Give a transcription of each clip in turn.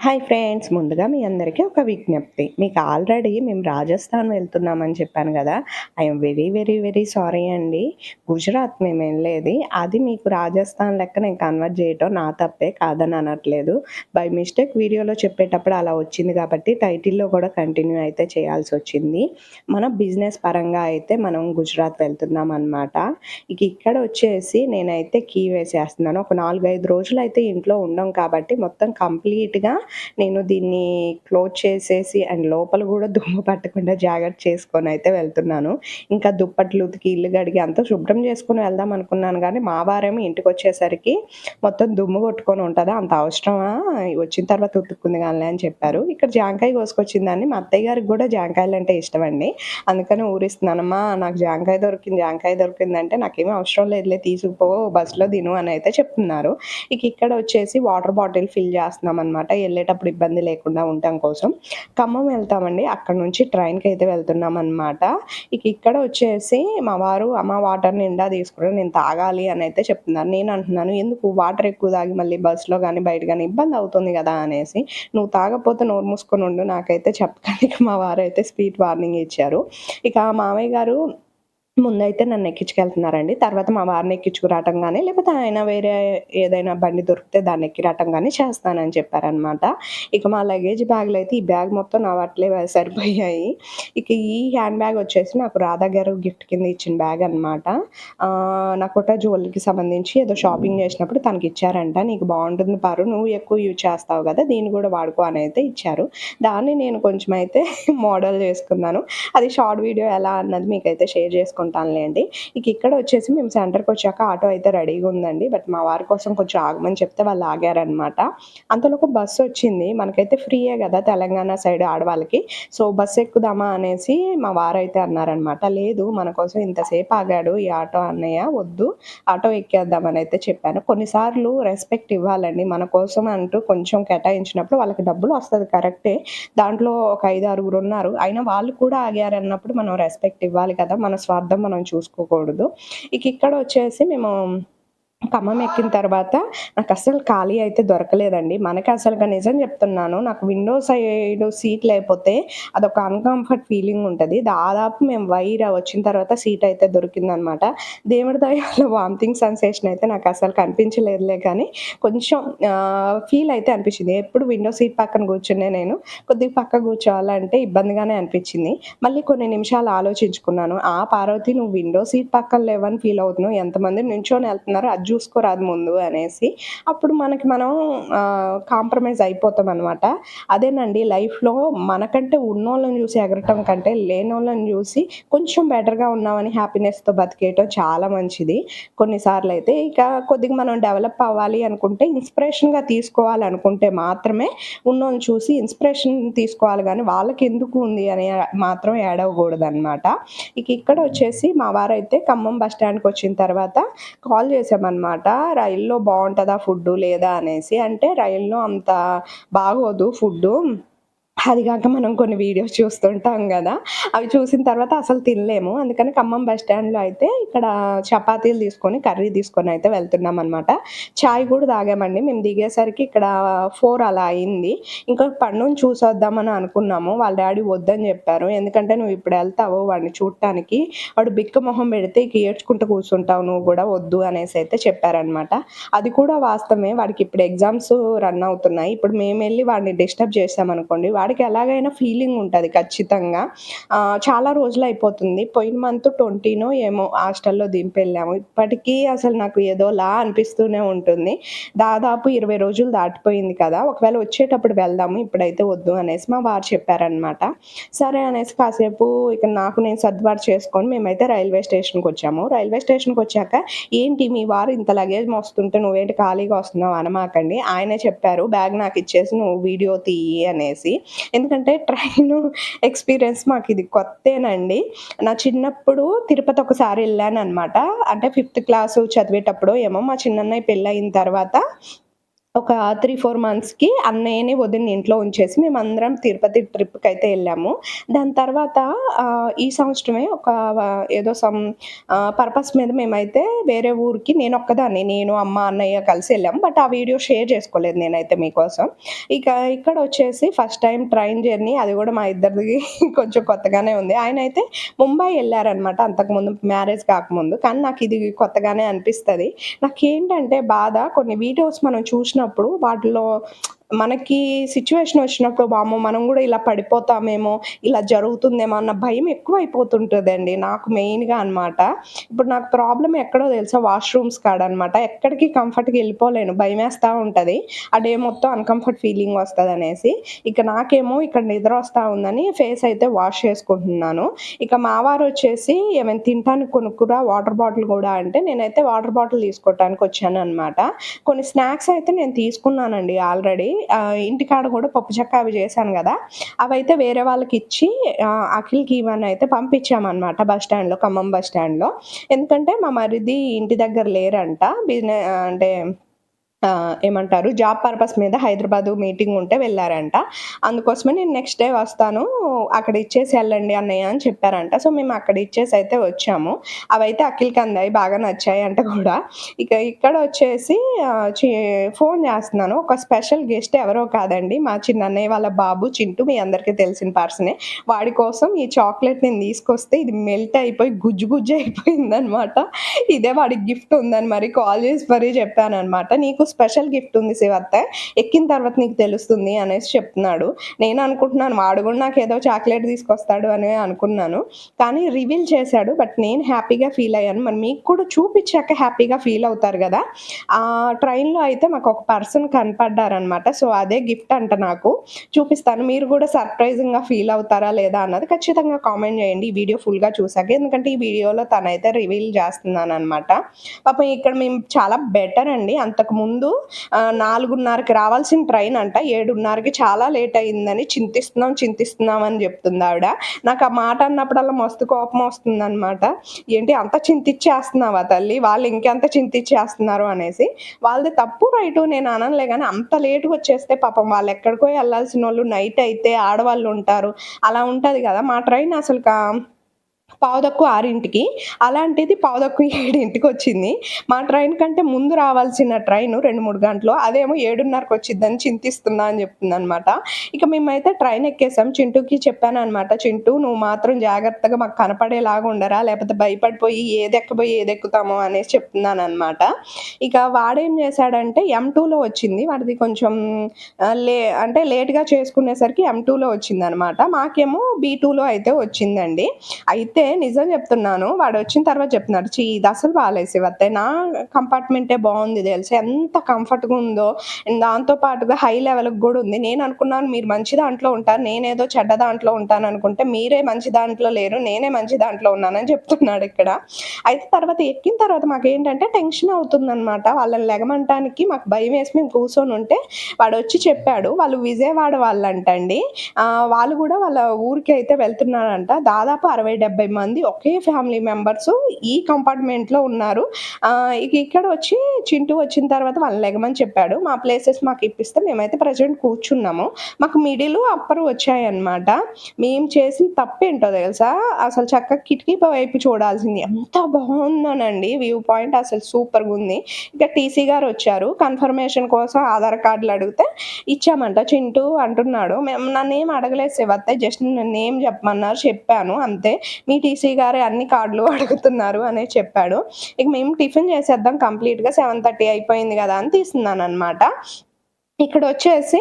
Hi friends! ముందుగా మీ అందరికీ ఒక విజ్ఞప్తి. మీకు ఆల్రెడీ మేము రాజస్థాన్ వెళ్తున్నామని చెప్పాను గదా! I am very, very, very sorry అండి. గుజరాత్ మేమెళ్ళేది. అది మీకు రాజస్థాన్ లెక్క నేను కన్వర్ట్ చేయటం నా తప్పే, కాదని అనట్లేదు. బై మిస్టేక్ వీడియోలో చెప్పేటప్పుడు అలా వచ్చింది కాబట్టి టైటిల్‌లో కూడా కంటిన్యూ అయితే చేయాల్సొచ్చింది. మన బిజినెస్ పరంగా అయితే మనం గుజరాత్ వెళ్తున్నామనమాట. ఇక ఇక్కడొచ్చేసి నేనైతే కీ వేసేస్తున్నాను. ఒక 4, 5 రోజులైతే ఇంట్లో ఉండం కాబట్టి మొత్తం కంప్లీట్‌గా నేను దీన్ని క్లోజ్ చేసేసి అండ్ లోపల గూడా దుమ్ము పట్టకుండా జాగ్రత్త చేసుకొనైతే వెళ్తున్నాను. ఇంకా దుప్పట్లు ఉతికి, ఇల్లు కడిగి అంతా శుభ్రం చేసుకొని వెళ్దాం అనుకున్నాను గానీ, మా వారేమో ఇంటికొచ్చేసరికి మొత్తం దుమ్ము కొట్టుకొని ఉంటదా? అంత అవసరమా? వచ్చిన తర్వాత ఉతుక్కుందుగానిలే అని చెప్పారు. ఇక్కడ జాంకాయ కోసుకొచ్చిందాన్ని మా అత్తయ్య గారికి గూడా జాంకాయలంటే ఇష్టమండి. అందుకని ఊరిస్తున్నానమ్మా నాకు జాంకాయ దొరికింది, జాంకాయ దొరికిందంటే నాకేమి అవసరం లేదులే తీసుకుపో బస్‌లో తిను అనైతే చెప్తున్నారు. ఇక ఇక్కడ వచ్చేసి వాటర్ బాటిల్ ఫిల్ చేస్తున్నామనమాట. ఎళ్ళేటప్పుడు ఇబ్బంది లేకుండా ఉండటం కోసం. ఖమ్మం వెళ్తామండి. అక్కడి నుంచి ట్రైన్‌కైతే వెళ్తున్నామనమాట. ఇక ఇక్కడ వచ్చేసి మా వారు అమ్మ వాటర్ నిండా తీసుకురా నేను తాగాలి అనైతే చెప్తున్నారు. నేను అంటున్నాను ఎందుకు వాటర్ ఎక్కువ తాగి మళ్ళీ బస్‌లో గాని, బయట గాని ఇబ్బంది అవుతుంది గదా! అనేసి. నువ్వు తాగకపోతే నోరు మూసుకొని ఉండు నాకైతే చెప్పగానే ఇక మా వారైతే స్వీట్ వార్నింగ్ ఇచ్చారు. ఇక మామయ్య గారు ముందైతే నన్నెక్కించుకెళ్తున్నారండి. తర్వాత మా వారిని ఎక్కించుకురాటం గాని, లేపోతే ఆయన వేరే ఏదైనా బండి దొరికితే దాన్నెక్కిరాటం గాని చేస్తానని చెప్పారనమాట. ఇక మా లగేజ్ బ్యాగ్‌లయితే ఈ బ్యాగ్ మొత్తం నా బట్టలే సరిపోయాయి. ఇక ఈ హ్యాండ్ బ్యాగ్ వచ్చేసి నాకు రాధా గారు గిఫ్ట్ కింద ఇచ్చిన బ్యాగ్ అనమాట. నాకొక జ్యువెలరీకి సంబంధించి ఏదో షాపింగ్ చేసినప్పుడు తనకిచ్చారంట. "నీకు బావుంటుంది పారు, నువ్వు ఎక్కువ యూజ్ చేస్తావు గదా! దీన్ని గూడా వాడుకో" అనైతే ఇచ్చారు. దాన్ని నేను కొంచెం అయితే మోడల్ చేసుకున్నాను. అది షార్ట్ వీడియో ఎలా అన్నది మీకైతే షేర్ చేసుకుంటానులేండి. ఇక ఇక్కడ వచ్చేసి మేము సెంటర్‌కొచ్చాక ఆటో అయితే రెడీగా ఉందండి. బట్ మా వారి కోసం కొంచెం ఆగమని చెప్తే వాళ్ళు ఆగారనమాట. అంతలోపు బస్సొచ్చింది. మనకైతే ఫ్రీయే గదా! తెలంగాణ సైడ్ ఆడవాళ్ళకి. సో, బస్ ఎక్కుదామా అనేసి మా వారైతే అన్నారనమాట. లేదు మన కోసం ఇంతసేపు ఆగాడు ఈ ఆటో అన్నయ్య వద్దు. ఆటో ఎక్కేద్దామనైతే చెప్పాను. కొన్నిసార్లు రెస్పెక్ట్ ఇవ్వాలండి. మన కోసం అంటూ కొంచెం కేటాయించినప్పుడు వాళ్ళకి డబ్బులు వస్తది కరెక్టే. దాంట్లో ఒక 5, 6గురున్నారు. అయినా వాళ్ళు కూడా ఆగారన్నప్పుడు మనం రెస్పెక్ట్ ఇవ్వాలి కదా! మన స్వార్థం మనం చూసుకోకూడదు. ఇక ఇక్కడొచ్చేసి మేము ఖమ్మం ఎక్కిన తర్వాత నాకస్సలు ఖాళీ అయితే దొరకలేదండి. మనకసలుగా నిజం చెప్తున్నాను. నాకు విండో సైడ్ సీట్ లేపోతే అదొక అన్‌కంఫర్ట్ ఫీలింగ్ ఉంటది. దాదాపు మేము వైరా వచ్చిన తర్వాత సీట్ అయితే దొరికిందనమాట. దేవుడి దయ వల్ల వామిటింగ్ సెన్సేషన్ అయితే నాకసలు కనిపించలేదులే కానీ, కొంచెం ఫీల్ అయితే అనిపించింది. ఎప్పుడు విండో సీట్ పక్కన కూర్చునే నేను కొద్దిగా పక్కకు కూర్చోవాలంటే ఇబ్బందిగానే అనిపించింది. మళ్ళీ కొన్ని నిమిషాలు ఆలోచించుకున్నాను. పార్వతి నువ్వు విండో సీట్ పక్కన లేవని ఫీల్ అవుతున్నావు. ఎంతమంది నించొని ఎళ్తున్నారు అది జూసుకోరాదు ముందు అనేసి. అప్పుడు మనకి మనం కాంప్రమైజ్ అయిపోతామనమాట. అదేనండి లైఫ్‌లో మనకంటే ఉన్నోళ్ళని జూసి ఎగరటం కంటే లేనోళ్ళని జూసి కొంచెం బెటర్‌గా ఉన్నామని హ్యాపీనెస్‌తో బతికేయటం చాలా మంచిది. కొన్నిసార్లయితే ఇక కొద్దిగా మనం డెవలప్ అవ్వాలి అనుకుంటే ఇన్‌స్పిరేషన్‌గా తీసుకోవాలనుకుంటే మాత్రమే ఉన్నోళ్ళని చూసి ఇన్‌స్పిరేషన్ తీసుకోవాలి గానీ, వాళ్ళకెందుకు ఉంది అని మాత్రం ఏడవగూడదనమాట. ఇక ఇక్కడొచ్చేసి మా వారైతే ఖమ్మం బస్ స్టాండ్‌కొచ్చిన తర్వాత కాల్ చేశామనమాట. రైల్లో బావుంటదా ఫుడ్డు లేదా అనేసి. అంటే రైల్లో అంత బాగోదు ఫుడ్డు. అది గాక మనం కొన్ని వీడియోస్ చూస్తుంటాం గదా! అవి చూసిన తర్వాత అసలు తినలేము. అందుకని ఖమ్మం బస్ స్టాండ్‌లో అయితే ఇక్కడ చపాతీలు తీసుకొని, కర్రీ తీసుకొనైతే వెళ్తున్నామనమాట. చాయ్ గూడా తాగామండి. మేము దిగేసరికి ఇక్కడ 4 అలా అయింది. ఇంకా పన్నుని చూసొద్దామని అనుకున్నాము. వాళ్ళ డ్యాడీ వద్దని జెప్పారు. ఎందుకంటే "నువ్విప్పుడెళ్తావు వాడిని చూడటానికి. వాడు బిక్క మొహం పెడితే ఇక ఏడ్చుకుంటూ కూర్చుంటావు నువ్వు గూడా వద్దు" అనేసైతే చెప్పారనమాట. అది కూడా వాస్తవమే. వాడికిప్పుడు ఎగ్జామ్స్ రన్ అవుతున్నాయి. ఇప్పుడు మేమెళ్లి వాడిని డిస్టర్బ్ చేశామనుకోండి, వాడికి ఎలాగైనా ఫీలింగ్ ఉంటది ఖచ్చితంగా. చాలా రోజులయిపోతుంది. పోయిన మంత్ 20నో ఏమో హాస్టల్‌లో దింపెళ్ళాము. ఇప్పటికీ అసలు నాకు ఏదోలా అనిపిస్తూనే ఉంటుంది. దాదాపు 20 రోజులు దాటిపోయింది కదా! ఒకవేళ వచ్చేటప్పుడు వెళ్దాము. ఇప్పుడైతే వద్దు అనేసి మా వారు చెప్పారనమాట. సరే అనేసి కాసేపు ఇక నాకు నేను సర్దుబాటు చేసుకొని మేమైతే రైల్వే స్టేషన్‌కొచ్చాము. రైల్వే స్టేషన్‌కొచ్చాక ఏంటి మీ వారు ఇంత లగేజ్ మోస్తుంటే నువ్వేంటి ఖాళీగా వస్తున్నావు అనమాకండి. ఆయనే చెప్పారు బ్యాగ్ నాకిచ్చేసి నువ్వు వీడియో తీయి అనేసి. ఎందుకంటే ట్రైను ఎక్స్‌పీరియన్స్ మాకిది కొత్తేనండి. నా చిన్నప్పుడు తిరుపతి ఒకసారి ఎళ్ళాననమాట. అంటే ఫిఫ్త్ క్లాసు చదివేటప్పుడో ఏమో మా చిన్నన్నయ్య పెళ్లయిన తర్వాత ఒక 3, 4 మంత్స్‌కి అన్నయ్యని, వదినని ఇంట్లో ఉంచేసి మేమందరం తిరుపతి ట్రిప్‌కైతే ఎళ్ళాము. దాని తర్వాత ఈ సంవత్సరమే ఒక వ ఏదో పర్పస్ మీద మేమైతే వేరే ఊరికి నేను, అమ్మ, అన్నయ్య కలిసి ఎళ్ళాము. బట్ ఆ వీడియో షేర్ చేసుకోలేదు నేనైతే మీకోసం. ఇక ఇక్కడొచ్చేసి ఫస్ట్ టైమ్ ట్రైన్ జర్నీ అది గూడా మా ఇద్దరిది కొంచెం కొత్తగానే ఉంది. ఆయనైతే ముంబై ఎళ్లారనమాట అంతకుముందు మ్యారేజ్ కాకముందు. కానీ నాకిది కొత్తగానే అనిపిస్తది. నాకేంటంటే బాధ కొన్ని వీడియోస్ మనం చూసినప్పుడు వాటిలో మనకి సిట్యుయేషన్ వచ్చినప్పుడు వామ్మో! మనం గూడా ఇలా పడిపోతామేమో, ఇలా జరుగుతుందేమో అన్న భయం ఎక్కువైపోతుంటదండి నాకు మెయిన్‌గా అనమాట. ఇప్పుడు నాకు ప్రాబ్లమ్ ఎక్కడో తెలుసా? వాష్‌రూమ్స్ కాడనమాట. ఎక్కడికి కంఫర్ట్‌గా ఎళ్ళిపోలేను. భయమేస్తా ఉంటది. ఆ డే మొత్తం అన్‌కంఫర్ట్ ఫీలింగ్ వస్తదనేసి. ఇక నాకేమో ఇక్కడ నిద్రొస్తా ఉందని ఫేస్ అయితే వాష్ చేసుకుంటున్నాను. ఇక మా వారొచ్చేసి "ఏమైనా తినటానికి కొనుక్కురా వాటర్ బాటిల్ గూడా" అంటే నేనైతే వాటర్ బాటిల్ తీసుకోవటానికొచ్చాననమాట. కొన్ని స్నాక్స్ అయితే నేను తీసుకున్నానండి ఆల్రెడీ. ఇంటికాడ గూడా పప్పు చెక్క అవి చేశాను గదా! అవైతే వేరే వాళ్ళకిచ్చి అఖిల్‌కి ఇవన్నయితే పంపించామనమాట ఖమ్మం బస్ స్టాండ్‌లో. ఎందుకంటే మా మరిది ఇంటి దగ్గర లేరంట. అంటే ఏమంటారు జాబ్ పర్పస్ మీద హైదరాబాదు మీటింగ్ ఉంటే వెళ్లారంట. అందుకోసమే నేను నెక్స్ట్ డే వస్తాను. అక్కడ ఇచ్చేసి ఎళ్ళండి అన్నయ్య అని చెప్పారంట. సో, మేము అక్కడ ఇచ్చేసైతే వచ్చాము. అవైతే అఖిల్‌కి అందాయి. బాగా నచ్చాయి అంట కూడా. ఇక ఇక్కడొచ్చేసి ఆహ్, చి ఫోను చేస్తున్నాను. ఒక స్పెషల్ గెస్ట్ ఎవరో కాదండి. మా చిన్నన్నయ్య వాళ్ళ బాబు చింటూ మీ అందరికీ తెలిసిన పర్సనే. వాడి కోసం ఈ చాక్లెట్ నేను తీసుకొస్తే ఇది మెల్ట్ అయిపోయి గుజ్జు గుజ్జు అయిపోయిందనమాట. ఇదే వాడికి గిఫ్ట్ ఉందని మరి కాల్ చేసి మరీ చెప్పాననమాట. "నీకు స్పెషల్ గిఫ్ట్ ఉంది శివత్త. ఎక్కిన తర్వాత నీకు తెలుస్తుంది" అనేసి చెప్తున్నాడు. నేను అనుకుంటున్నాను వాడు గూడా నాకేదో చాక్లెట్ తీసుకొస్తాడు అనే అనుకున్నాను. కానీ రివీల్ చేశాడు. బట్ నేను హ్యాపీగా ఫీల్ అయ్యాను. మరి మీకు కూడా చూపిచ్చాక హ్యాపీగా ఫీల్ అవుతారు గదా! ట్రైన్‌లో అయితే మాకొక పర్సన్ కనపడ్డారనమాట. సో, అదే గిఫ్ట్ అంట నాకు. చూపిస్తాను. మీరు గూడా సర్ప్రైజింగ్‌గా ఫీల్ అవుతారా లేదా అన్నది ఖచ్చితంగా కామెంట్ జేయండి. ఈ వీడియో ఫుల్‌గా చూసాక. ఎందుకంటే ఈ వీడియోలో తనైతే రివీల్ చేస్తున్నాననమాట. పాపం ఇక్కడ మేము చాలా బెటర్ అండి. అంతకుముందు 4:30కి రావాల్సిన ట్రైన్ అంట 7:30కి చాలా లేట్ అయిందని చింతిస్తున్నాం అని జెప్తుందావిడ. నాకు ఆ మాట అన్నప్పుడల్లా మస్తు కోపమొస్తుందనమాట. ఏంటి అంత చింతిచ్చేస్తున్నావా తల్లి? వాళ్ళు ఇంకెంత చింతిచ్చేస్తున్నారు అనేసి. వాళ్ళది తప్పు, రైటు నేను అననులే గానీ అంత లేట్‌గొచ్చేస్తే పాపం వాళ్ళెక్కడికో యెళ్ళాల్సినోళ్ళు నైట్ అయితే ఆడవాళ్ళుంటారు. అలా ఉంటది గదా! మా ట్రైన్ అసలుకా 6:15కి అలాంటిది 7:15కొచ్చింది. మా ట్రైన్ కంటే ముందు రావాల్సిన ట్రైను 2, 3 గంటలు అదేమో 7:30కి వచ్చిద్దని చింతిస్తున్నా అని చెప్తుందనమాట. ఇక మేమైతే ట్రైన్ ఎక్కేసాం. చింటూకి చెప్పాననమాట. "చింటూ నువ్వు మాత్రం జాగ్రత్తగా మాకు కనపడేలాగా ఉండరా, లేపోతే భయపడిపోయి ఏదెక్కబోయి ఏదెక్కుతామో" అనేసి చెప్తున్నాననమాట. ఇక వాడేం చేశాడంటే ఎమ్2లో వచ్చింది. వాడిది కొంచెం అంటే లేట్‌గా చేసుకునేసరికి ఎమ్2లో వచ్చిందనమాట. మాకేమో బీ2లో అయితే వచ్చిందండి. అయితే నిజం చెప్తున్నాను. వాడొచ్చిన తర్వాత చెప్తున్నాడు. ఇదసలు బాలేదు శివత్తయ్య. నా కంపార్ట్‌మెంటే బావుంది తెలుసా! ఎంత కంఫర్ట్‌గా ఉందో. దాంతో పాటుగా హై లెవెల్‌కి గూడా ఉంది. నేననుకున్నాను మీరు మంచి దాంట్లో ఉంటారు. నేనేదో చెడ్డ దాంట్లో ఉంటాననుకుంటే మీరే మంచి దాంట్లో లేరు. నేనే మంచి దాంట్లో ఉన్నానని చెప్తున్నాడిక్కడ. అయితే తర్వాత ఎక్కిన తర్వాత మాకేంటంటే టెన్షన్ అవుతుందనమాట. వాళ్ళని లెగమంటానికి మాకు భయమేసి మేము కూర్చొనుంటే వాడొచ్చి చెప్పాడు. వాళ్ళు విజయవాడ వాళ్ళంటండి. వాళ్ళు గూడా వాళ్ళ ఊరికైతే వెళ్తున్నారంట. దాదాపు 60, 70 మంది ఒకే ఫ్యామిలీ మెంబర్సు ఈ కంపార్ట్‌మెంట్‌లో ఉన్నారు. ఇక్కడొచ్చి చింటూ వచ్చిన తర్వాత వాళ్ళని లెగమని చెప్పాడు. మా ప్లేసెస్ మాకిప్పిస్తే మేమైతే ప్రెజెంట్ కూర్చున్నాము. మాకు మిడిలు, అప్పరు వచ్చాయన్నమాట. మేము చేసిన తప్పేంటో తెలుసా? అసలు చక్కగా కిటికీ వైపు చూడాల్సింది. ఎంత బావుందోనండి వ్యూ పాయింట్ అసలు సూపర్‌గుంది. ఇక టీసీ గారొచ్చారు. కన్ఫర్మేషన్ కోసం ఆధార్ కార్డులు అడిగితే ఇచ్చామంట. చింటూ అంటున్నాడు, నన్నేం అడగలేదు శివత్తయ్య. జస్ట్ నేమ్ చెప్పమన్నారు. చెప్పాను అంతే. మీ టీసీ గారే అన్ని కార్డులు అడుగుతున్నారు అనేసి చెప్పాడు. ఇక మేము టిఫిన్ చేసేద్దాం కంప్లీట్‌గా 7:30 అయిపోయింది గదా! అని తీస్తున్నాననమాట. ఇక్కడొచ్చేసి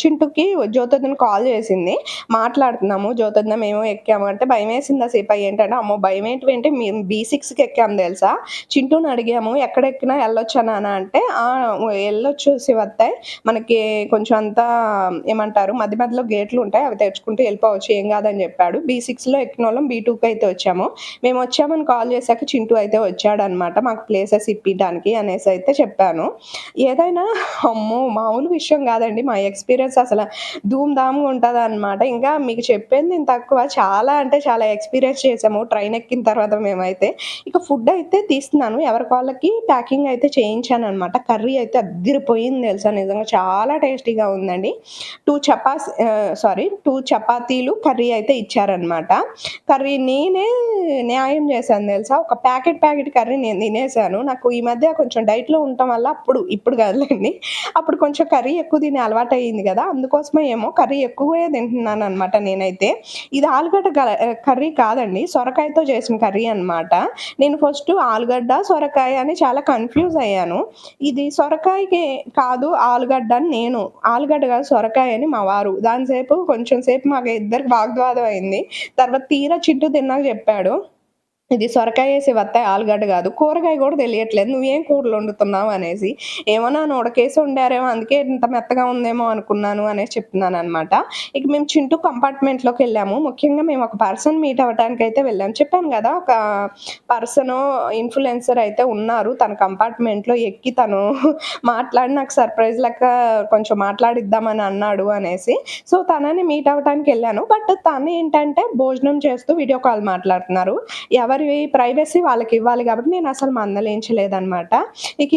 చింటూకి జ్యోతొదిన కాల్ చేసింది. మాట్లాడుతున్నాము. జ్యోతొదిన మేము ఎక్కాము అంటే భయమేసింది ఆ ఏంటంటే, అమ్మో! భయమేంటివేంటి మేము బీ6కి ఎక్కాము తెలుసా? చింటూని అడిగాము ఎక్కడెక్కినా ఎళ్ళొచ్చా నాన్న అంటే, ఎళ్ళొచ్చు శివత్తయ్. మనకి కొంచెం అంతా ఏమంటారు మధ్య మధ్యలో గేట్లుంటాయి. అవి తెరుచుకుంటూ ఎళ్ళిపోవచ్చు. ఏం కాదని చెప్పాడు. బీ6లో ఎక్కినోళ్ళం బీ2కి అయితే వచ్చాము. మేమొచ్చామని కాల్ చేసాక చింటూ అయితే వచ్చాడనమాట. మాకు ప్లేసెస్ ఇప్పియడానికి అనేసైతే చెప్పాను. ఏదైనా అమ్మో! మామూలు విషయం గాదండి. మా ఎక్స్‌పీరియన్స్ అసల ధూమ్ ధామ్‌గా ఉంటదనమాట. ఇంకా మీకు చెప్పేది నేను తక్కువ. చాలా అంటే చాలా ఎక్స్‌పీరియన్స్ చేసాము ట్రైన్ ఎక్కిన తర్వాత మేమైతే. ఇక ఫుడ్ అయితే తీస్తున్నాను. ఎవరికి వాళ్ళకి ప్యాకింగ్ అయితే చేయించాననమాట. కర్రీ అయితే అద్దిరిపోయింది తెలుసా! నిజంగా చాలా టేస్టీగా ఉందండి. 2 చపాతీలు, కర్రీ అయితే ఇచ్చారనమాట. కర్రీ నేనే న్యాయం చేశాను తెలుసా! ఒక ప్యాకెట్ కర్రీ నేను తినేసాను. నాకు ఈ మధ్య కొంచెం డైట్‌లో ఉండటం వల్ల ఇప్పుడు కాదులెండి. అప్పుడు కొంచెం కర్రీ ఎక్కువ తినే అలవాటయింది గదా! అందుకోసమో ఏమో కర్రీ ఎక్కువే తింటున్నాననమాట నేనైతే. ఇది ఆలుగడ్డ కర్రీ కాదండి. సొరకాయతో చేసిన కర్రీ అనమాట. నేను ఫస్టు ఆలుగడ్డ, సొరకాయ అని చాలా కన్‌ఫ్యూజ్ అయ్యాను. ఇది సొరకాయకి కాదు ఆలుగడ్డ అని నేను. ఆలుగడ్డ కాదు సొరకాయ అని మా వారు. కొంచెం సేపు మాకు ఇద్దరికి వాగ్వాదం అయింది. తర్వాత తీరా చింటూ తిన్నాక చెప్పాడు. ఇది సొరకాయేసి వత్తాయి ఆలుగడ్డ గాదు. కూరగాయ గూడా తెలియట్లేదు. నువ్వేం కూరలొండుతున్నావు అనేసి. ఏమో ఉడకేసి వండారేమో అందుకే ఇంత మెత్తగా ఉందేమో అనుకున్నాను అనేసి చెప్తున్నాననమాట. ఇక మేము చింటూ కంపార్ట్‌మెంట్‌లోకెళ్ళాము. ముఖ్యంగా మేము ఒక పర్సన్ మీట్ అవ్వటానికైతే వెళ్ళాం. చెప్పాను గదా! ఒక పర్సను ఇన్‌ఫ్లుయెన్సర్ అయితే ఉన్నారు. తన కంపార్ట్‌మెంట్‌లో ఎక్కి తను మాట్లాడి నాకు సర్ప్రైజ్ లెక్క కొంచెం మాట్లాడిద్దామని అన్నాడు అనేసి. సో, తనని మీట్ అవ్వటానికెళ్ళాను. బట్ తనేంటంటే భోజనం చేస్తూ వీడియో కాల్ మాట్లాడుతున్నారు. ఎవరి ప్రైవసీ వాళ్ళకివ్వాలి గాబట్టి నేనసలు మందలించలేదనమాట.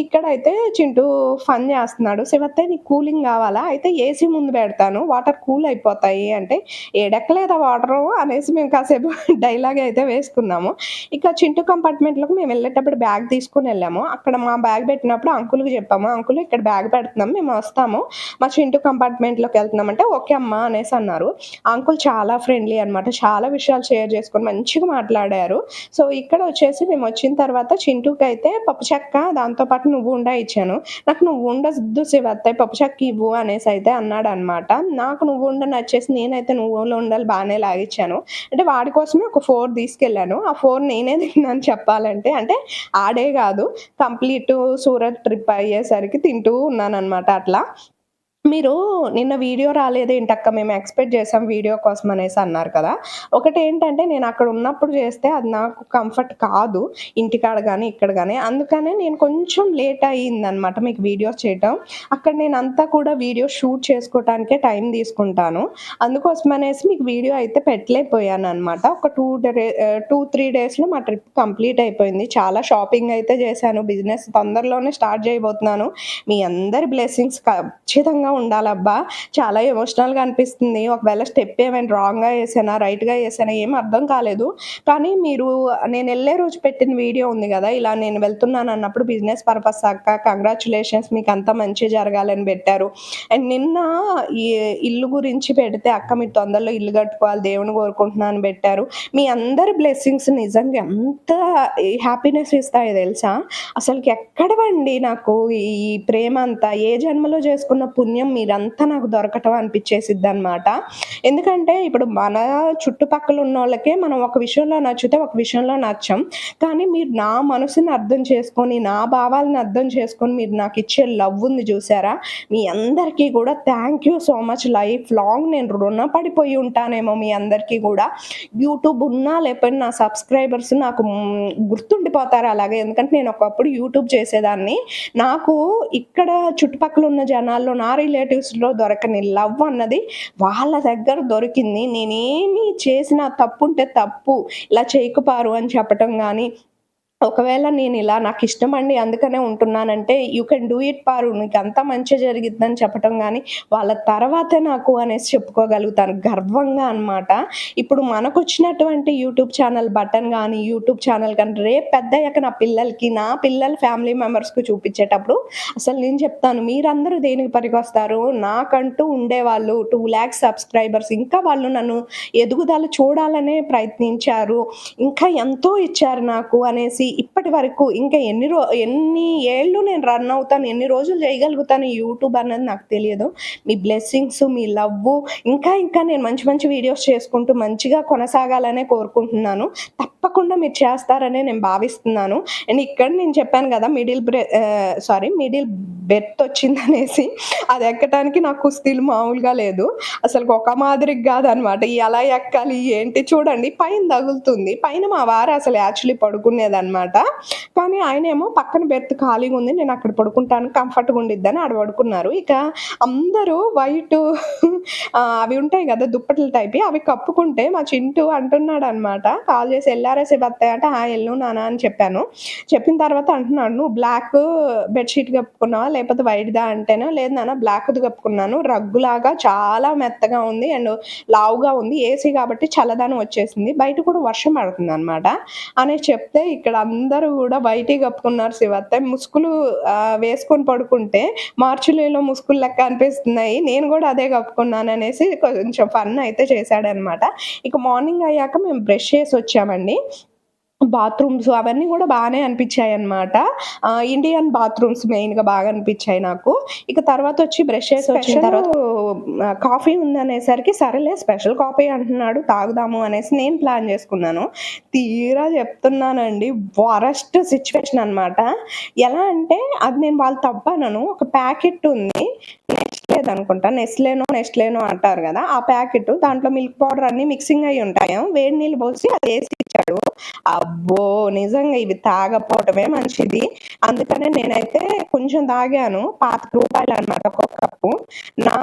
ఇక్కడైతే చింటూ ఫన్ జేస్తన్నాడు. "శివత్తయ్య నీకు కూలింగ్ గావాలా? అయితే ఏసీ ముందు బెడతాను. వాటర్ కూల్ అయిపోతాయి" అంటే, "ఏడెక్కలేదా వాటరు" అనేసి మేము కాసేపు డైలాగ్ అయితే వేసుకున్నాము. ఇక చింటూ కంపార్ట్‌మెంట్‌లోకి మేము వెళ్ళేటప్పుడు బ్యాగ్ తీసుకొనెళ్ళాము. అక్కడ మా బ్యాగ్ బెట్టినప్పుడు అంకుల్‌కి జెప్పాము. "అంకుల్ ఇక్కడ బ్యాగ్ పెడుతున్నాం. మేమొస్తాము. మా చింటూ కంపార్ట్‌మెంట్‌లోకెళ్తున్నాం" అంటే, "ఓకే అమ్మా" అనేసన్నారు. అంకుల్ చాలా ఫ్రెండ్లీ అనమాట. చాలా విషయాలు షేర్ చేసుకొని మంచిగా మాట్లాడారు. సో, ఇక్కడొచ్చేసి మేమొచ్చిన తర్వాత చింటూకైతే పప్పు చెక్క దాంతో పాటు నువ్వుండ ఇచ్చాను. నాకు నువ్వుండొద్దు శివత్తయ్య పప్పు చెక్క ఇవ్వు అనేసైతే అన్నాడనమాట. నాకు నువ్వుండ నచ్చేసి నేనైతే నువ్వులుండలు బానే లాగిచ్చాను. అంటే వాడి కోసమే ఒక 4 తీసుకెళ్ళాను. ఆ 4 నేనే తిన్నాను చెప్పాలంటే. అంటే ఆడే గాదు కంప్లీటు సూరత్ ట్రిప్ అయ్యేసరికి తింటూ ఉన్నాననమాట అట్లా. మీరు నిన్న వీడియో రాలేదేంటక్క మేము ఎక్స్‌పెక్ట్ చేసాం వీడియో కోసం అనేసి అన్నారు కదా! ఒకటేంటంటే నేనక్కడ ఉన్నప్పుడు చేస్తే అది నాకు కంఫర్ట్ కాదు. ఇంటికాడ గాని, ఇక్కడ గాని. అందుకనే నేను కొంచెం లేట్ అయిందనమాట మీకు వీడియోస్ చేయటం. అక్కడ నేనంతా కూడా వీడియో షూట్ చేసుకోవటానికే టైం తీసుకుంటాను. అందుకోసమనేసి మీకు వీడియో అయితే పెట్టలేకపోయాననమాట. ఒక 2, 3 డేస్‌లో మా ట్రిప్ కంప్లీట్ అయిపోయింది. చాలా షాపింగ్ అయితే చేశాను. బిజినెస్ తొందరలోనే స్టార్ట్ చేయబోతున్నాను. మీ అందరి బ్లెస్సింగ్స్ ఖచ్చితంగా ఉండాలబ్బా! చాలా ఎమోషనల్‌గా అనిపిస్తుంది. ఒకవేళ స్టెప్ ఏమైనా రాంగ్‌గా ఏసానా, రైట్‌గా ఏసానా ఏం అర్థం కాలేదు. కానీ మీరు నేనెళ్ళే రోజు పెట్టిన వీడియో ఉంది గదా! ఇలా నేను వెళ్తున్నానన్నప్పుడు బిజినెస్ పర్పస్ అక్క కంగ్రాచ్యులేషన్స్ మీకంతా మంచే జరగాలని బెట్టారు. అండ్ నిన్న ఈ ఇల్లు గురించి పెడితే అక్క మీరు తొందరలో ఇల్లు కట్టుకోవాలి దేవుడిని కోరుకుంటున్నా అని బెట్టారు. మీ అందరి బ్లెస్సింగ్స్ నిజంగా ఎంత హ్యాపీనెస్ ఇస్తాయో తెలుసా? అసలకి ఎక్కడవండి నాకు ఈ ప్రేమంతా ఏ జన్మలో చేసుకున్న పుణ్యం మీరంతా నాకు దొరకటం అనిపిచ్చేసిద్దనమాట. ఎందుకంటే ఇప్పుడు మన చుట్టుపక్కల ఉన్నోళ్ళకే మనం ఒక విషయంలో నచ్చితే, ఒక విషయంలో నచ్చం. కానీ మీరు నా మనసుని అర్థం చేసుకొని, నా భావాలను అర్థం చేసుకొని మీరు నాకిచ్చే లవ్ ఉంది చూసారా? మీ అందరికీ కూడా thank you so much. Life long నేను రుణపడిపోయి ఉంటానేమో మీ అందరికీ గూడా. యూట్యూబ్ ఉన్నా లేకపోయినా నా సబ్స్క్రైబర్స్ నాకు గుర్తుండిపోతారు అలాగే. ఎందుకంటే నేను ఒకప్పుడు యూట్యూబ్ చేసేదాన్ని. నాకు ఇక్కడ చుట్టుపక్కల ఉన్న జనాల్లో నా రిలేటివ్స్‌లో దొరకని లవ్ అన్నది వాళ్ళ దగ్గర దొరికింది. నేనేమి చేసినా తప్పుంటే తప్పు, ఇలా చేయకుపారు అని చెప్పటం గాని, ఒకవేళ నేనిలా నాకిష్టమండి అందుకనే ఉంటున్నానంటే, యూ కెన్ డూ ఇట్ పారు నీకంతా మంచే జరిగిద్దని చెప్పటం గానీ, వాళ్ళ తర్వాతే నాకు అనేసి చెప్పుకోగలుగుతాను గర్వంగా అనమాట. ఇప్పుడు మనకొచ్చినటువంటి యూట్యూబ్ ఛానల్ బటన్ గానీ, యూట్యూబ్ ఛానల్ గానీ, రేపు పెద్దయ్యాక నా పిల్లలకి, నా పిల్లల ఫ్యామిలీ మెంబర్స్‌కి చూపిచ్చేటప్పుడు అసలు నేను చెప్తాను మీరందరూ దేనికి పనికొస్తారు? నాకంటూ ఉండేవాళ్ళు 2,00,000 సబ్స్క్రైబర్స్ ఇంకా వాళ్ళు నన్ను ఎదుగుదల చూడాలనే ప్రయత్నించారు. ఇంకా ఎంతో ఇచ్చారు నాకు అనేసి ఇప్పటి వరకు ఇంకా ఎన్ని ఏళ్ళు నేను రన్ అవుతాను, ఎన్ని రోజులు చేయగలుగుతాను ఈ యూట్యూబ్ అన్నది నాకు తెలియదు. మీ బ్లెస్సింగ్స్, మీ లవ్వు ఇంకా ఇంకా నేను మంచి మంచి వీడియోస్ చేసుకుంటూ మంచిగా కొనసాగాలనే కోరుకుంటున్నాను. తప్పకుండా మీరు చేస్తారనే నేను భావిస్తున్నాను. అండ్ ఇక్కడ నేను చెప్పాను గదా! మిడిల్ బెర్త్ వచ్చిందనేసి అది ఎక్కటానికి నాకు కుస్తీలు మామూలుగా లేదు. అసలుకి ఒక మాదిరిగా గాదనమాట. ఎలా ఎక్కాలి ఏంటి చూడండి పైన తగులుతుంది. పైన మా వారు అసలు యాక్చువల్లీ పడుకునేదనమాట. కానీ ఆయనేమో పక్కన బెర్త్ ఖాళీగుంది. నేనక్కడ పడుకుంటాను కంఫర్ట్‌గా ఉండిద్దని ఆడ పడుకున్నారు. ఇక అందరూ వైటు అవి ఉంటాయి గదా! దుప్పట్లు టైప్‌వి అవి కప్పుకుంటే మా చింటూ అంటున్నాడనమాట. కాల్ చేసి "ఎల్లారా శివత్తయ్య" అంటే, "ఆ! ఎళ్ళాను నాన్న" అని చెప్పాను. చెప్పిన తర్వాత అంటున్నాడు, "నువ్వు బ్లాకు బెడ్‌షీట్ కప్పుకున్నావా? లేకపోతే వైట్‌దా?" అంటేను, "లేదు నాన్న బ్లాక్‌ది కప్పుకున్నాను. రగ్గులాగా చాలా మెత్తగా ఉంది అండ్ లావుగా ఉంది. ఏసీ కాబట్టి చల్లదనం వచ్చేసింది. బయట కూడా వర్షం పడుతుందనమాట" అని చెప్తే ఇక్కడ అందరూ గూడా వైటే కప్పుకున్నారు శివత్తయ్య. ముసుగులు వేసుకొని పడుకుంటే మార్చులీలో ముసుగులు లెక్క అనిపిస్తున్నాయి. నేను గూడా అదే కప్పుకున్నాననేసి కొంచెం ఫన్ అయితే చేశాడనమాట. ఇక మార్నింగ్ అయ్యాక మేము బ్రష్ చేసొచ్చామండి. బాత్రూమ్స్ అవన్నీ గూడా బానే అనిపిచ్చాయన్నమాట. ఇండియన్ బాత్రూమ్స్ మెయిన్‌గా బాగా అనిపిచ్చాయి నాకు. ఇక తర్వాతొచ్చి బ్రష్ చేసొచ్చిన తర్వాత కాఫీ ఉందనేసరికి సరేలే స్పెషల్ కాఫీ అంటున్నాడు తాగుదాము అనేసి నేను ప్లాన్ జేసుకున్నాను. తీరా చెప్తున్నానండి వరస్ట్ సిట్యుయేషన్ అనమాట. ఎలా అంటే అది నేను వాళ్ళు తప్పనను. ఒక ప్యాకెట్ ఉంది. నెస్లేదనుకుంటా. నెస్లేనో అంటారు గదా! ఆ ప్యాకెట్ దాంట్లో మిల్క్ పౌడర్ అన్నీ మిక్సింగ్ అయ్యి ఉంటాయి. వేడి నీళ్ళు పోసి అదేసి ఇచ్చాడు. అబ్బో! నిజంగా ఇవి తాగపోవటమే మంచిది. అందుకనే నేనైతే కొంచెం తాగాను. రూ. 25 ఒక్కొక్క కప్పు. నా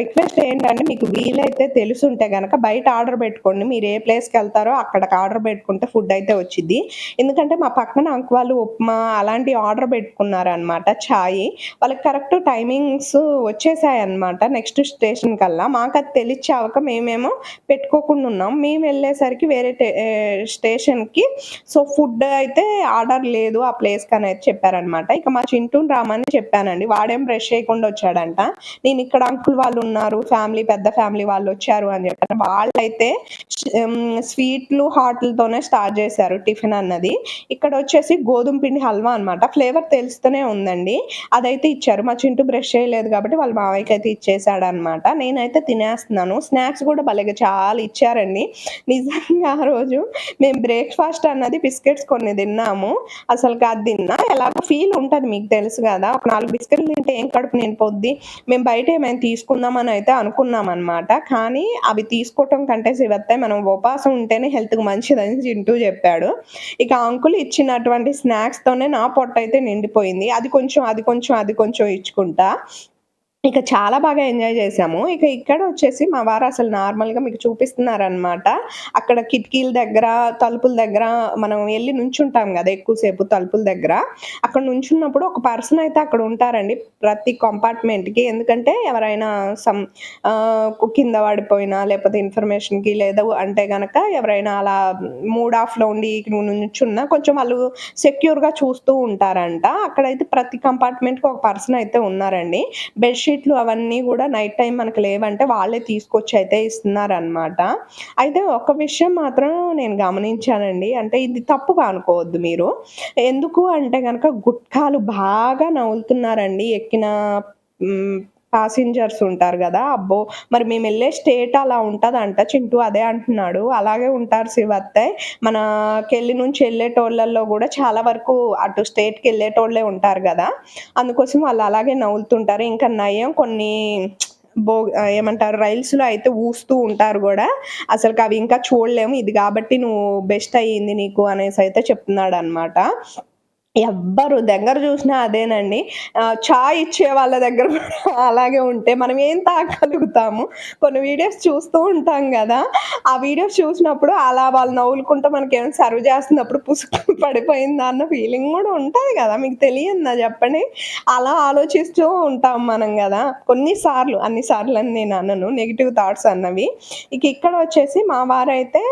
రిక్వెస్ట్ ఏంటంటే మీకు వీలైతే తెలిసుంటే గనక బయట ఆర్డర్ పెట్టుకోండి. మీరు ఏ ప్లేస్‌కెళ్తారో అక్కడికి ఆర్డర్ పెట్టుకుంటే ఫుడ్ అయితే వచ్చిద్ది. ఎందుకంటే మా పక్కన అంకు వాళ్ళు ఉప్మా అలాంటివి ఆర్డర్ పెట్టుకున్నారనమాట చాయి. వాళ్ళకి కరెక్ట్ టైమింగ్స్ వచ్చేసాయన్నమాట నెక్స్ట్ స్టేషన్ కల్లా. మాకది తెలియచావక మేమేమో పెట్టుకోకుండా ఉన్నాం. మేమెళ్ళేసరికి వేరే స్టేషన్‌కి ఫుడ్ అయితే ఆర్డర్ లేదు ఆ ప్లేస్‌కనైతే చెప్పారనమాట. ఇక మా చింటూని రమ్మని చెప్పానండి. వాడేం బ్రష్ చేయకుండా వచ్చాడంట. నేనిక్కడ అంకుల్ వాళ్ళున్నారు, పెద్ద ఫ్యామిలీ వాళ్ళొచ్చారు అని చెప్పాను. వాళ్ళైతే స్వీట్లు, హాట్‌లతోనే స్టార్ట్ చేశారు టిఫిన్ అన్నది. ఇక్కడొచ్చేసి గోధుమ పిండి హల్వా అనమాట. ఫ్లేవర్ తెలుస్తూనే ఉందండి. అదైతే ఇచ్చారు. మా చింటూ బ్రష్ చేయలేదు కాబట్టి వాళ్ళ మావయ్యకైతే ఇచ్చేసాడనమాట. నేనైతే తినేస్తున్నాను. స్నాక్స్ గూడా భలేగా చాలా ఇచ్చారండి. నిజంగా ఆ రోజు మేము బ్రేక్‌ఫాస్ట్ అన్నది బిస్కెట్స్ కొన్ని తిన్నాము. అసలుకి అది తిన్నా ఎలాగో ఫీల్ ఉంటది మీకు తెలుసు గదా! ఒక 4 బిస్కెట్‌లు తింటే ఏం కడుపు నిండిపోద్ది. మేము బయట ఏమైనా తీసుకుందామని అయితే అనుకున్నామనమాట. కానీ అవి తీసుకోవటం కంటే శివత్తయ్య మనం ఉపవాసం ఉంటేనే హెల్త్‌కి మంచిదని చింటూ చెప్పాడు. ఇక ఆ అంకుల్ ఇచ్చినటువంటి స్నాక్స్‌తోనే నా పొట్టయితే నిండిపోయింది. అది కొంచెం ఇచ్చుకుంటా. ఇక చాలా బాగా ఎంజాయ్ చేశాము. ఇక ఇక్కడొచ్చేసి మా వారు అసలు నార్మల్‌గా మీకు చూపిస్తున్నారనమాట. అక్కడ కిటికీల దగ్గర, తలుపుల దగ్గర మనం ఎళ్లి నుంచుంటాం గదా! ఎక్కువ సేపు తలుపుల దగ్గర. అక్కడ నుంచున్నప్పుడు ఒక పర్సన్ అయితే అక్కడ ఉంటారండి. ప్రతి కంపార్ట్‌మెంట్‌కి. ఎందుకంటే ఎవరైనా కింద పడిపోయినా లేకపోతే ఇన్ఫర్మేషన్‌కి లేదు అంటే గనక ఎవరైనా అలా మూడ్ ఆఫ్‌లో ఉండి నుంచున్నా కొంచెం వాళ్ళు సెక్యూర్‌గా చూస్తూ ఉంటారంట. అక్కడైతే ప్రతి కంపార్ట్‌మెంట్‌కి ఒక పర్సన్ అయితే ఉన్నారండి. బెడ్‌షీట్లు అవన్నీ గూడా నైట్ టైమ్ మనకు లేవంటే వాళ్ళే తీసుకొచ్చి అయితే ఇస్తున్నారనమాట. అయితే ఒక విషయం మాత్రం నేను గమనించానండి. అంటే ఇది తప్పుగా అనుకోవద్దు మీరు. ఎందుకు అంటే గనక గుట్కాలు బాగా నములుతున్నారండి ఎక్కిన హ్మ్. పాసెంజర్స్ ఉంటారు గదా! అబ్బో! మరి మేమెళ్ళే స్టేట్ అలా ఉంటదంట. చింటూ అదే అంటున్నాడు. అలాగే ఉంటారు శివత్తయ్. మన కెళ్ళి నుంచి ఎళ్ళేటోళ్ళల్లో గూడా చాలా వరకు అటు స్టేట్‌కెళ్ళేటోళ్ళే ఉంటారు గదా! అందుకోసం వాళ్ళు అలాగే నములుతుంటారు. ఇంకా నయం కొన్ని ఏమంటారు రైల్స్‌లో అయితే ఊస్తూ ఉంటారు గూడా. అసలకవి ఇంకా చూడలేము. ఇది గాబట్టి నువ్వు బెస్ట్ అయ్యింది నీకు అనేసైతే చెప్తున్నాడనమాట. ఎవ్వరు దగ్గర జూసినా అదేనండి. చాయ్ ఇచ్చే వాళ్ళ దగ్గర కూడా అలాగే ఉంటే మనం ఏం తాగలుగుతాము? కొన్ని వీడియోస్ చూస్తూ ఉంటాం గదా! ఆ వీడియోస్ చూసినప్పుడు అలా వాళ్ళు నవ్వులుకుంటూ మనకేమైనా సర్వ్ చేస్తున్నప్పుడు పుసుక్కున పడిపోయిందా అన్న ఫీలింగ్ గూడా ఉంటది గదా! మీకు తెలియందా జెప్పండి? అలా ఆలోచిస్తూ ఉంటాం మనం గదా! కొన్ని సార్లు, అన్ని సార్లని నేననను. నెగెటివ్ థాట్స్ అన్నవి. ఇక ఇక్కడొచ్చేసి మా వారైతే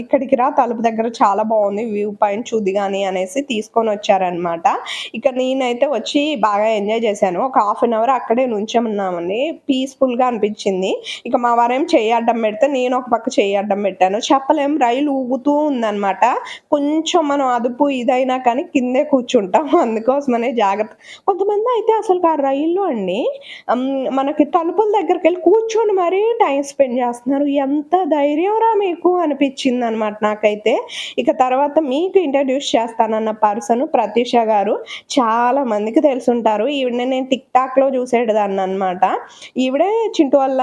"ఇక్కడికి రా తలుపు దగ్గర చాలా బావుంది. వ్యూ పాయింట్ చూద్దుగాని" అనేసి తీసుకొనొచ్చారు. వచ్చారనమాట. ఇక నేనైతే వచ్చి బాగా ఎంజాయ్ చేశాను. ఒక హాఫ్ అన్ అవర్ అక్కడే నుంచోనున్నామండి. పీస్‌ఫుల్‌గా అనిపించింది. ఇక మా వారేమో చెయ్యి అడ్డం పెడితే, నేను ఒక పక్క చెయ్యి అడ్డం పెట్టాను. చెప్పలేం, రైలు ఊగుతూ ఉందనమాట. కొంచెం మనం అదుపు ఇదైనా కానీ కిందే కూర్చుంటాం. అందుకోసమనే జాగ్రత్త. కొంతమందయితే అసలుకి ఆ రైల్లో అండి హ్మ్, మనకి తలుపుల దగ్గరికెళ్ళి కూర్చొని మరీ టైమ్ స్పెండ్ జేస్తున్నారు. ఎంత ధైర్యంరా మీకు అనిపిచ్చిందనమాట నాకైతే. ఇక తర్వాత మీకు ఇంట్రడ్యూస్ చేస్తానన్న పర్సన్ ప్రత్యూష గారు. చాలా మందికి తెలిసుంటారు. ఈవిడని నేను టిక్ టాక్‌లో చూసేదాన్ననమాట. ఈవిడే చింటూ వాళ్ళ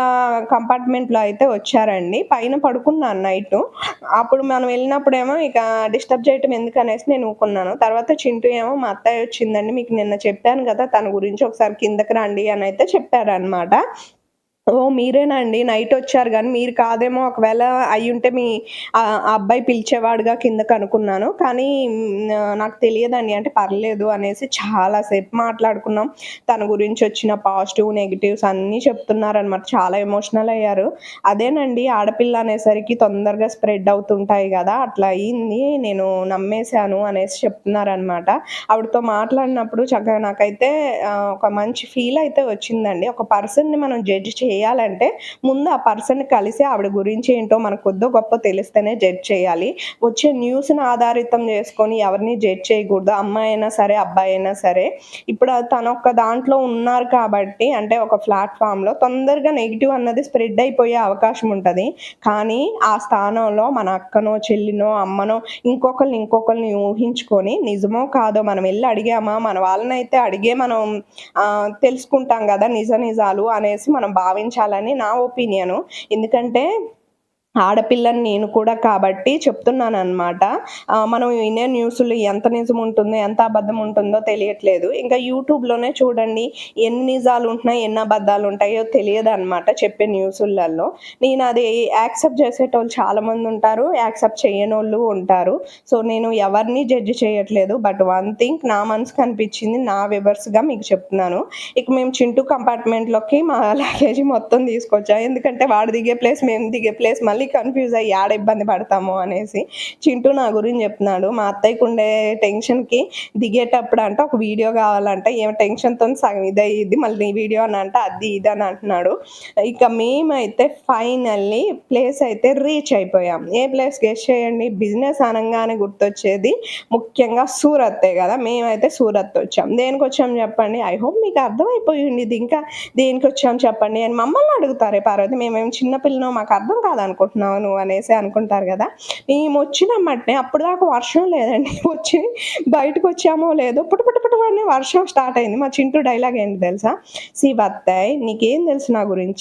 కంపార్ట్‌మెంట్‌లో అయితే వచ్చారండి. పైన పడుకున్నాను నైటు. అప్పుడు మనం వెళ్ళినప్పుడేమో ఇక డిస్టర్బ్ చేయటం ఎందుకనేసి నేను ఊకున్నాను. తర్వాత చింటూ ఏమో మా అత్తయ్య వచ్చిందండి. మీకు నిన్న చెప్పాను గదా! తన గురించి ఒకసారి కిందకి రండి అనైతే చెప్పారనమాట. ఓహ్! మీరేనా అండి? నైటొచ్చారు గానీ మీరు కాదేమో, ఒకవేళ అయ్యుంటే మీ ఆ అబ్బాయి పిలిచేవాడుగా కిందకనుకున్నాను. కానీ నాకు తెలియదండి అంటే పర్లేదు అనేసి చాలా సేపు మాట్లాడుకున్నాం. తన గురించొచ్చిన పాజిటివ్, నెగెటివ్స్ అన్నీ చెప్తున్నారనమాట. చాలా ఎమోషనల్ అయ్యారు. అదేనండి, ఆడపిల్ల అనేసరికి తొందరగా స్ప్రెడ్ అవుతుంటాయి గదా! అట్లా అయింది. నేను నమ్మేశాను అనేసి చెప్తున్నారనమాట. ఆవిడతో మాట్లాడినప్పుడు చక్కగా నాకైతే ఒక మంచి ఫీల్ అయితే వచ్చిందండి. ఒక పర్సన్‌ని మనం జడ్జ్ చేయాలంటే ముందు ఆ పర్సన్‌ని కలిసి ఆవిడ గురించి ఏంటో మనకు కొద్దో గొప్పో తెలిస్తేనే జడ్జ్ చేయాలి. వచ్చే న్యూస్‌ని ఆధారితం చేసుకొని ఎవరిని జడ్జ్ చేయకూడదు. అమ్మాయైనా సరే, అబ్బాయైనా సరే. ఇప్పుడు తనొక్క దాంట్లో ఉన్నారు కాబట్టి, అంటే ఒక ప్లాట్‌ఫార్మ్‌లో తొందరగా నెగెటివ్ అన్నది స్ప్రెడ్ అయిపోయే అవకాశం ఉంటది. కానీ ఆ స్థానంలో మన అక్కనో, చెల్లినో, అమ్మనో ఇంకొకళ్ళని ఊహించుకొని నిజమో కాదో మనం ఎళ్లి అడిగామా, మన వాళ్ళనైతే అడిగే మనం తెలుసుకుంటాం గదా! నిజాలు అనేసి మనం భావించాలని నా ఒపీనియను. ఎందుకంటే ఆడపిల్లని నేను కూడా కాబట్టి చెప్తున్నాననమాట. మనం వినే న్యూసులు ఎంత నిజం ఉంటుందో, ఎంత అబద్ధం ఉంటుందో తెలియట్లేదు. ఇంకా యూట్యూబ్‌లోనే చూడండి, ఎన్ని నిజాలుంటున్నాయి, ఎన్ని అబద్ధాలుంటాయో తెలియదనమాట చెప్పే న్యూసులల్లో. నేనది యాక్సెప్ట్ చేసేటోళ్ళు చాలామందుంటారు, యాక్సెప్ట్ చెయ్యనోళ్ళు ఉంటారు. సో, నేను ఎవరిని జడ్జ్ చేయట్లేదు. బట్ వన్ థింగ్ నా మనసుకనిపిచ్చింది, నా వివర్స్‌గా మీకు చెప్తున్నాను. ఇక మేము చింటూ కంపార్ట్‌మెంట్‌లోకి మా లగేజ్ మొత్తం తీసుకొచ్చాం. ఎందుకంటే వాడు దిగే ప్లేస్, మేము దిగే ప్లేస్ మళ్ళీ కన్‌ఫ్యూజ్ అయ్యి యాడ ఇబ్బంది పడతామో అనేసి. చింటూ నా గురించి చెప్తున్నాడు. మా అత్తయ్యకుండే టెన్షన్‌కి దిగేటప్పుడంట ఒక వీడియో కావాలంట. ఈమె టెన్షన్‌తోని సగం ఇదయ్యిద్ది. మళ్ళీ నీ వీడియో అనంట అది ఇది అని అంటున్నాడు. ఇక మేమైతే ఫైనల్లీ ప్లేస్ అయితే రీచ్ అయిపోయాం. ఏ ప్లేస్ గెస్ చేయండి? బిజినెస్ అనంగానే గుర్తొచ్చేది ముఖ్యంగా సూరత్తే గదా! మేమైతే సూరత్ వచ్చాం. దేనికొచ్చాం చెప్పండి? ఐ హోప్ మీకు అర్థమైపోయి ఉండిద్ది. ఇంకా దేనికొచ్చాం చెప్పండి అని మమ్మల్ని అడుగుతారే పార్వతి. మేమేం చిన్న పిల్లనో మాకు అర్థం కాదనుకుంటున్నావా నువ్వు అనేసి అనుకుంటారు గదా! మేమొచ్చినెమ్మటనే అప్పటిదాకా వర్షం లేదండి. వచ్చి బయటకొచ్చామో లేదో పుట పుట పుట అని వర్షం స్టార్ట్ అయింది. మా చింటూ డైలాగ్ ఏంటి తెలుసా? "సీ బత్తాయ్ నీకేం తెలుసు నా గురించి?"